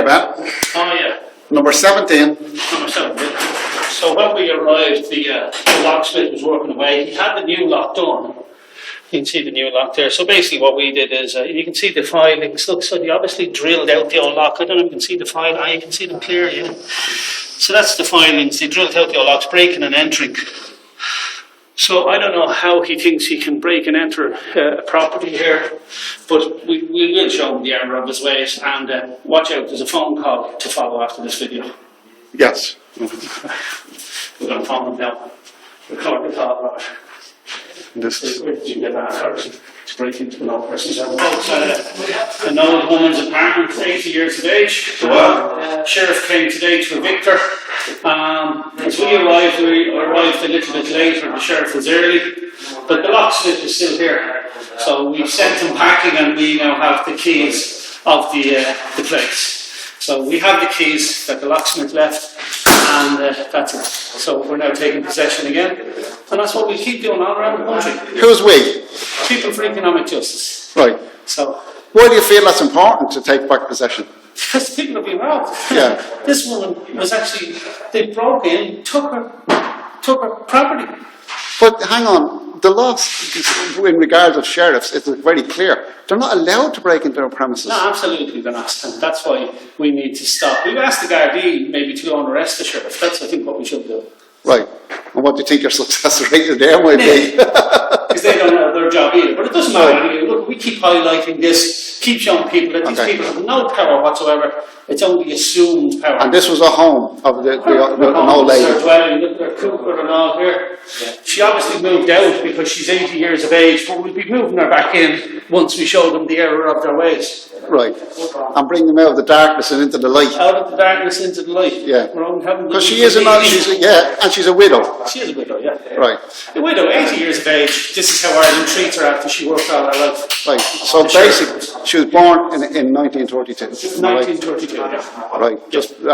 Ben. Oh yeah. Number 17. Number 17. So when we arrived, the locksmith was working away. He had the new lock done. You can see the new lock there. So basically what we did is, you can see the filings. Look, so he obviously drilled out the old lock. I don't know if you can see the file. Ah, you can see them clear, yeah. So that's the filings. He drilled out the old locks, breaking and entering. So I don't know how he thinks he can break and enter a property here, but we will show him the error of his ways, and watch out, there's a phone call to follow after this video. Yes. We're going to phone him now. Record the call, Robert. This is... Where did you get that person to break into an old person's house? An old woman's apartment, 80 years of age. Sheriff came today to evict her. As we arrived a little bit later. The sheriff was early, but the locksmith is still here. So we've sent him packing, and we now have the keys of the place. So we have the keys that the locksmith left, and that's it. So we're now taking possession again, and that's what we keep doing all around the country. Who's we? People for economic justice. Right. So. Why do you feel that's important to take back possession? Because people have been robbed. Yeah. This woman was actually, they broke in, took her property. But hang on, the law in regards of sheriffs is very clear. They're not allowed to break into their premises. No, absolutely they're not. And that's why we need to stop. We've asked the Gardaí maybe to go and arrest the sheriff. That's, I think, what we should do. Right. And what do you think your success rate there might be? Because they don't know their job either. But it doesn't matter anyway. Look, we keep highlighting this, keep showing people that these people have no power whatsoever. It's only assumed power. And this was a home of the old lady. Her dwelling, look, their cooker and all here. She obviously moved out because she's 80 years of age, but we'll be moving her back in once we show them the error of their ways. Right. And bring them out of the darkness and into the light. Out of the darkness into the light. Yeah. Because she is and she's a widow. She is a widow, yeah. Right. A widow, 80 years of age. This is how Ireland treats her after she worked all her life. Right. So basically, she was born in 1932. 1932, yeah. Right.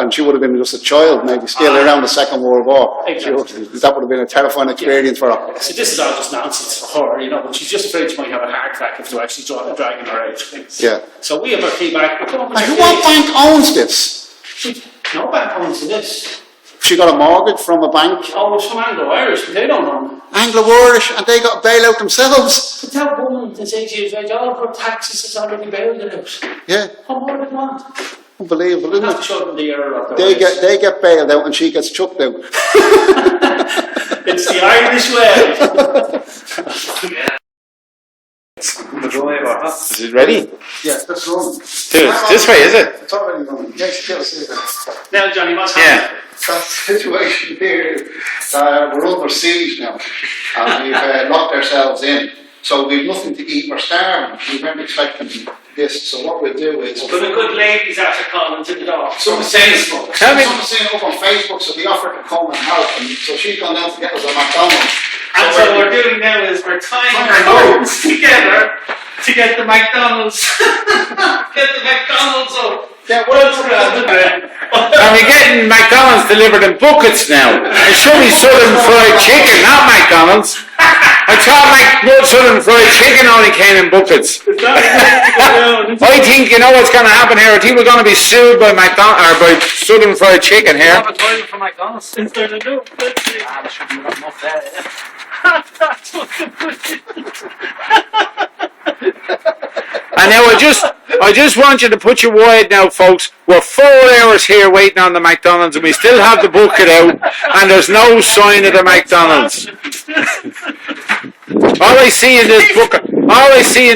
And she would have been just a child, maybe still around the Second World War. Exactly. That would have been a terrifying experience for her. So this is all just nonsense for her, you know, but she's just afraid she might have a heart attack if they're actually dragging her out. Yeah. So we have our key back. What bank owns this? No bank owns this. She got a mortgage from a bank. Oh, it's from Anglo-Irish, but they don't own it. Anglo-Irish, and they got a bailout themselves. But that woman is 80 years of age, all of her taxes is already bailed out. Yeah. How more do they want? Unbelievable, isn't it? Have to show them the error of they get bailed out and she gets chucked out. It's the Irish way. Is it ready? Yes, that's wrong. This way, is it? It's already wrong. Yes, Now, Johnny, what's happening? That situation here, we're under siege now, and we've locked ourselves in. So we've nothing to eat, we're starving. We weren't expecting this. So what we'll do is... But the good ladies after calling to the door. Someone's saying up on Facebook, so we offered to come and help. And so she's gone down to get us a McDonald's. And so what we're doing now is we're tying our boats together to get the McDonald's. Get the McDonald's up. Yeah, what else? And we're getting McDonald's delivered in buckets now. It should be Southern Fried Chicken, not McDonald's. I thought Southern Fried Chicken only came in buckets. I think you know what's going to happen here. I think we're going to be sued by McDonald's or by Southern Fried Chicken here. Have a toilet for McDonald's. Since there's a new. There should be enough there. And now I just want you to put your wide now, folks. We're 4 hours here waiting on the McDonald's, and we still have the bucket out, and there's no sign of the McDonald's. All I see in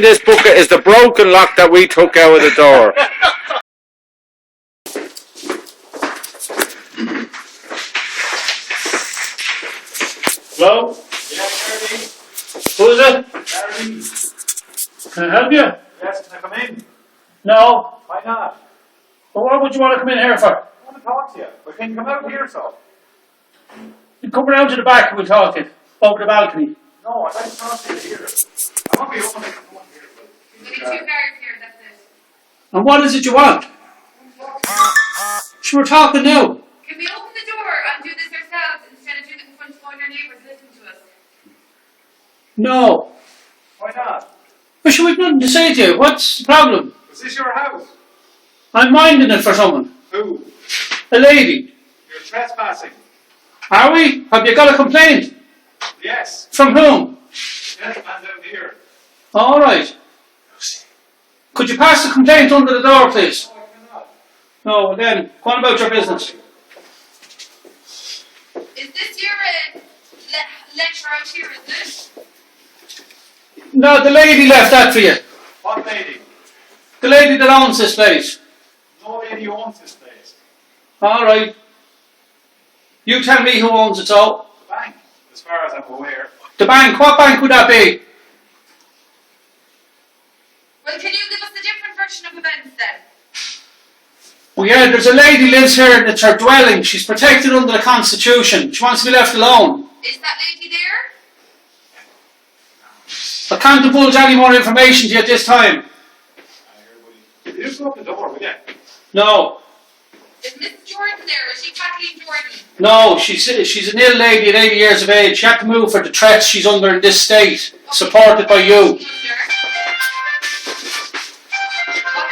this bucket is the broken lock that we took out of the door. Hello? Yeah, Gary. Who is it? Gary. Can I help you? Yes, can I come in? No. Why not? Well, what would you want to come in here for? I want to talk to you. We can come out here, so. You come around to the back and we'll talk it. Over the balcony. No, I'd like to talk to you here. I won't be open to come here. There's only 2 guards here, that's it. And what is it you want? We're talking now. Can we open the door and do this ourselves instead of doing it in front of all your neighbours listening to us? No. Why not? But sure, we've nothing to say to you. What's the problem? Is this your house? I'm minding it for someone. Who? A lady. You're trespassing. Are we? Have you got a complaint? Yes. From whom? Gentleman down here. All right. Could you pass the complaint under the door, please? No, I cannot. No, well then, go on about your business. Is this your lecture out here, is this? No, the lady left that for you. What lady? The lady that owns this place. No lady owns this place. All right. You tell me who owns it all. The bank, as far as I'm aware. The bank. What bank would that be? Well, can you give us a different version of events then? Well, yeah, there's a lady lives here and it's her dwelling. She's protected under the Constitution. She wants to be left alone. Is that lady there? I can't divulge any more information to you at this time. You just open the door, will you? No. Is Mrs. Jordan there? Is she Kathleen Jordan? No, she's an ill lady at 80 years of age. She had to move for the threats she's under in this state, supported by you. What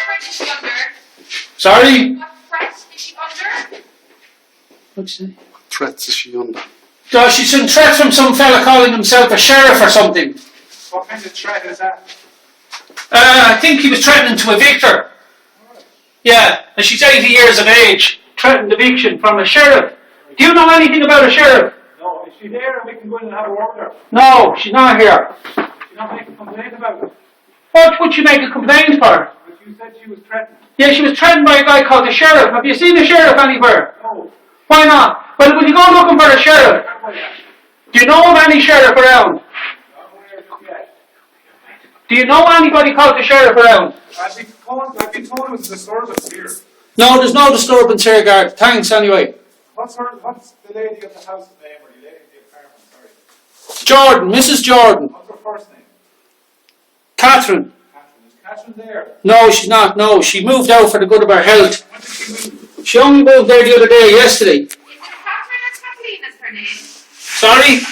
threat is she under? Sorry? What threat is she under? What's that? Threats is she under? No, she's in threats from some fella calling himself a sheriff or something. What kind of threat is that? I think he was threatening to evict her. Yeah, and she's 80 years of age. Threatened eviction from a sheriff. Do you know anything about a sheriff? No, is she there and we can go in and have a word with her? No, she's not here. She's not making a complaint about it. What would she make a complaint for? But you said she was threatened. Yeah, she was threatened by a guy called the sheriff. Have you seen the sheriff anywhere? No. Why not? Well, will you go looking for a sheriff? Oh, yeah. Do you know of any sheriff around? Not aware of it yet. Do you know anybody called the sheriff around? I've been told it was a disturbance here. No, there's no disturbance here, guard. Thanks anyway. What's the lady of the house name or the lady of the apartment, sorry? Jordan, Mrs. Jordan. What's her first name? Catherine. Catherine. Is Catherine there? No, she's not. No, she moved out for the good of her health. When did she move? She only moved there the other day, yesterday. Is it Catherine or Kathleen is her name? Sorry? Is it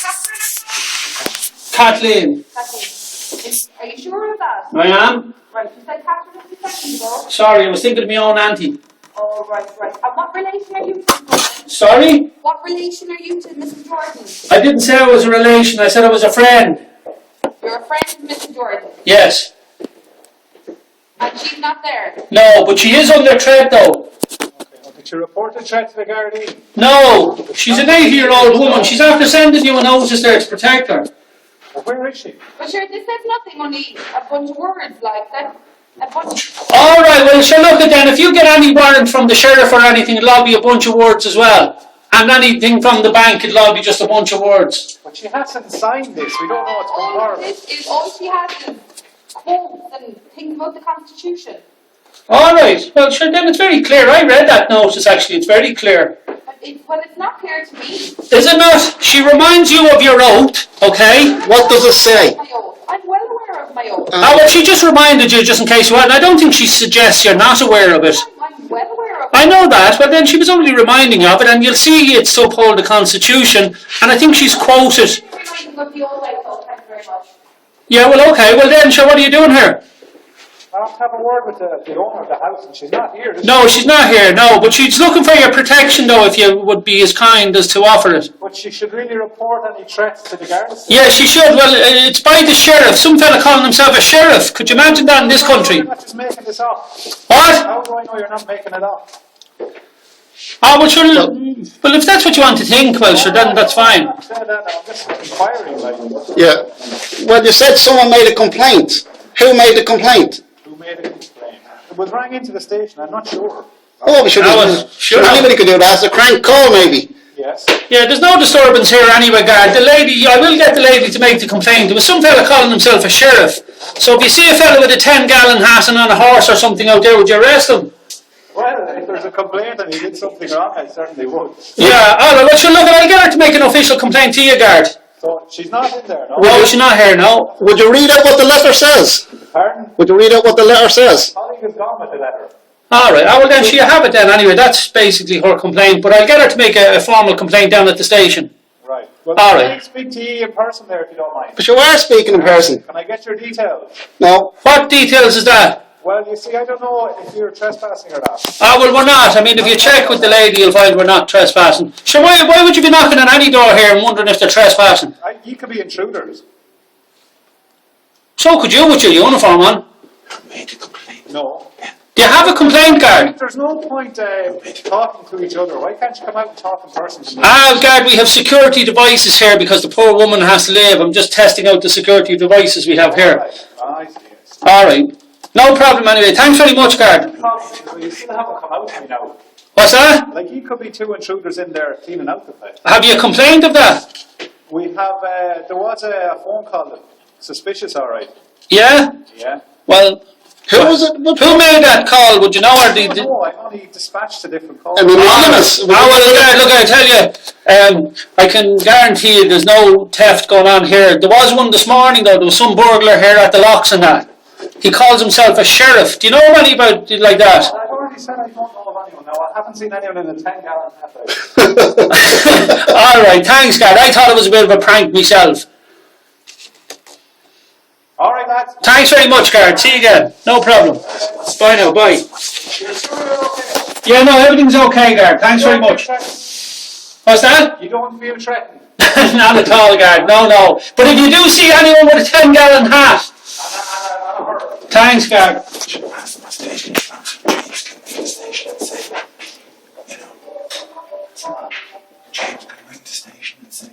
Catherine or Kathleen. Kathleen? Are you sure of that? I am. Right, you said Catherine a few seconds ago. Sorry, I was thinking of my own auntie. Oh, right. And what relation are you to? Sorry? What relation are you to Mrs. Jordan? I didn't say I was a relation, I said I was a friend. You're a friend of Mrs. Jordan, Yes. and she's not there. No, but she is under threat though. Okay. Did you report the threat to the Gardaí? No, she's an 80-year-old woman. She's after sending you a notice there to protect her. Well, where is she? But sure, this says nothing, only a bunch of words like that. A bunch. Alright, well, sure, look at then. If you get any warrant from the sheriff or anything, it'll all be a bunch of words as well. And anything from the bank, it'll all be just a bunch of words. But she hasn't signed this. We don't know what's going All on. this is, all she has is quotes and things about the Constitution. Alright, well, sure, then it's very clear. I read that notice, actually. It's very clear. But it's not clear to me. Is it not? She reminds you of your oath, okay? What does it say? My oath. I'm well aware of my oath. Well, she just reminded you, just in case you hadn't. I don't think she suggests you're not aware of it. I'm well aware of it. I know that, but then she was only reminding you of it, and you'll see it's uphold the Constitution, and I think she's quoted. Reminding of the old I thought. Thank you very much. Yeah, well, okay, well then, sure, what are you doing here? I have to have a word with the owner of the house, and she's not here. No, she's not here, no, but she's looking for your protection, though, if you would be as kind as to offer it. But she should really report any threats to the guards. Yeah, she should. Well, it's by the sheriff. Some fella calling himself a sheriff. Could you imagine that in this country? You're not just making this up. What? How do I know you're not making it up? Oh, well, sure, well, if that's what you want to think, well, sure, then that's fine. I'm saying that, I'm just inquiring, like, Yeah. Well, you said someone made a complaint. Who made the complaint? who made a complaint. It was rang into the station, I'm not sure. Oh, we should Sure. anybody could do that. It's a crank call, maybe. Yes. Yeah, there's no disturbance here anyway, guard. The lady, I will get the lady to make the complaint. There was some fella calling himself a sheriff. So if you see a fella with a 10-gallon hat and on a horse or something out there, would you arrest him? Well, if there's a complaint and he did something wrong, I certainly would. Yeah, alright, well, sure, look, I'll get her to make an official complaint to you, guard. So she's not in there, no? No, she's not here, no. Would you read out what the letter says? Pardon? Would you read out what the letter says? Colleague is gone with the letter. Alright, well then, she have it then anyway. That's basically her complaint. But I'll get her to make a formal complaint down at the station. Right. Well, All can right. I speak to you in person there if you don't mind? But you are speaking in person. Can I get your details? No. What details is that? Well, you see, I don't know if you're trespassing or not. Ah, well, we're not. I mean, if you check with the lady, you'll find we're not trespassing. Sure, why would you be knocking on any door here and wondering if they're trespassing? You could be intruders. So could you with your uniform on. No. Do you have a complaint card? There's no point talking to each other. Why can't you come out and talk in person? Ah, guard, we have security devices here because the poor woman has to leave. I'm just testing out the security devices we have here. I see. All right. No problem anyway. Thanks very much, guard. You still haven't come out to me now. What's that? Like, you could be two intruders in there cleaning out the place. Have you complained of that? We have, there was a phone call, suspicious, alright. Yeah? Yeah. Well, who made that call? Would you know? Or No, I only dispatched a different call. Anonymous. well, look, I tell you, I can guarantee you there's no theft going on here. There was one this morning though. There was some burglar here at the locks and that. He calls himself a sheriff. Do you know any about it like that? I've already said I don't know of anyone now. I haven't seen anyone in a 10-gallon half. All right, thanks, guard. I thought it was a bit of a prank myself. All right, lads. Thanks very much, guard. See you again. No problem. Bye now. Bye. Yeah, no, everything's okay, guard. Thanks very much. What's that? You don't feel threatened. Not at all, guard. No. But if you do see anyone with a 10-gallon hat, thanks, guard. James, can I ring the station and say,